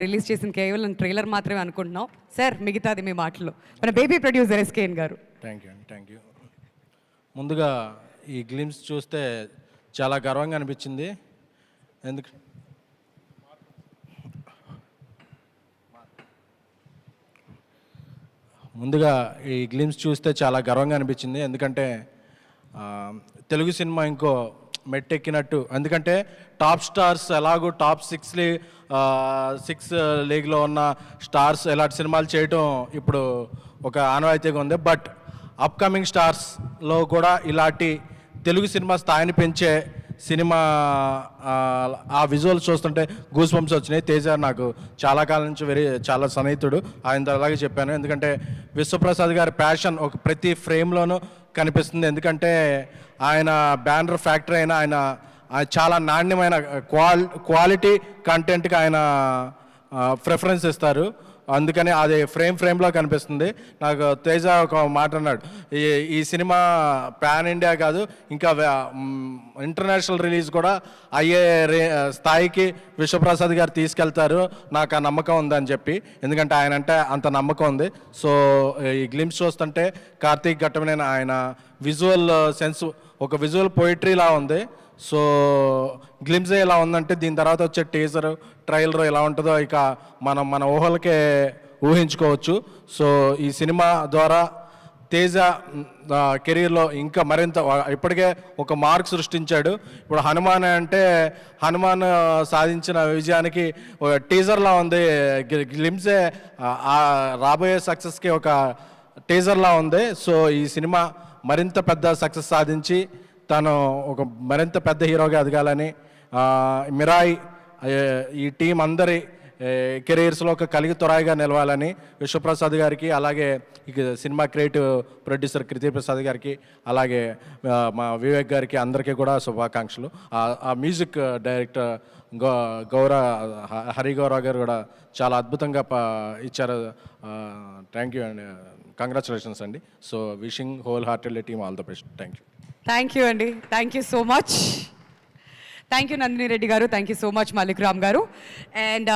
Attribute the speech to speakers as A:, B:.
A: Release చేసిన కేవలం trailer మాత్రమే అనుకుంటున్నాం సార్, మిగతాది మీ మాటలు. మన బేబీ ప్రొడ్యూసర్ ఎస్కేఎన్ గారు.
B: థ్యాంక్ యూ అండి, థ్యాంక్ యూ. ముందుగా ఈ గ్లిమ్స్ చూస్తే చాలా గర్వంగా అనిపించింది. ఎందుకు ముందుగా ఈ గ్లిమ్స్ చూస్తే చాలా గర్వంగా అనిపించింది. ఎందుకంటే తెలుగు సినిమా ఇంకో మెట్టెక్కినట్టు. ఎందుకంటే టాప్ స్టార్స్ ఎలాగో టాప్ 6 లీగ్లో ఉన్న స్టార్స్ ఇలాంటి సినిమాలు చేయటం ఇప్పుడు ఒక ఆనవాయితీగా ఉంది. బట్ అప్కమింగ్ స్టార్స్లో కూడా ఇలాంటి తెలుగు సినిమా స్థాయిని పెంచే సినిమా ఆ విజువల్స్ చూస్తుంటే గూస్ బంప్స్ వచ్చినాయి. తేజ నాకు చాలా కాలం నుంచి చాలా సన్నిహితుడు, ఆయన అలాగే చెప్పాను. ఎందుకంటే విశ్వప్రసాద్ గారి ప్యాషన్ ఒక ప్రతి ఫ్రేమ్లోనూ కనిపిస్తుంది. ఎందుకంటే ఆయన బ్యానర్ ఫ్యాక్టరీ అయినా ఆయన చాలా నాణ్యమైన క్వాలిటీ కంటెంట్కి ఆయన ప్రిఫరెన్స్ ఇస్తారు. అందుకని అది ఫ్రేమ్లో కనిపిస్తుంది. నాకు తేజ ఒక మాట అన్నాడు, ఈ సినిమా పాన్ ఇండియా కాదు ఇంకా ఇంటర్నేషనల్ రిలీజ్ కూడా అయ్యే స్థాయికి విశ్వప్రసాద్ గారు తీసుకెళ్తారు, నాకు ఆ నమ్మకం ఉందని చెప్పి. ఎందుకంటే ఆయన అంటే అంత నమ్మకం ఉంది. సో ఈ గ్లిమ్స్ చూస్తుంటే కార్తీక్ ఘట్టమనేని ఆయన విజువల్ సెన్స్ ఒక విజువల్ పోయిటరీలా ఉంది. సో గ్లిమ్స్ ఎలా ఉందంటే దీని తర్వాత వచ్చే టీజర్ ట్రైలర్ ఎలా ఉంటుందో ఇక మన ఊహలకే ఊహించుకోవచ్చు. సో ఈ సినిమా ద్వారా తేజ కెరీర్లో ఇంకా మరింత ఇప్పటికే ఒక మార్క్ సృష్టించాడు. ఇప్పుడు హనుమాన్ అంటే హనుమాన్ సాధించిన విజయానికి టీజర్లా ఉంది. గ్లిమ్సే రాబోయే సక్సెస్కి ఒక టీజర్లా ఉంది. సో ఈ సినిమా మరింత పెద్ద సక్సెస్ సాధించి తను ఒక మరింత పెద్ద హీరోగా ఎదగాలని, మిరాయి ఈ టీం అందరి కెరీర్స్లో ఒక కలిగి తొరాయిగా నిలవాలని విశ్వప్రసాద్ గారికి, అలాగే ఇక సినిమా క్రియేటివ్ ప్రొడ్యూసర్ కృతి ప్రసాద్ గారికి, అలాగే మా వివేక్ గారికి అందరికీ కూడా శుభాకాంక్షలు. ఆ మ్యూజిక్ డైరెక్టర్ హరి గౌరవ్ గారు కూడా చాలా అద్భుతంగా ఇచ్చారు. థ్యాంక్ యూ అండి, కంగ్రాచులేషన్స్ అండి. So wishing wholeheartedly team all the best. Thank you.
A: Thank you అండి, thank you so much. Thank you Nandini Reddy garu, thank you so much Mallik Ram garu. And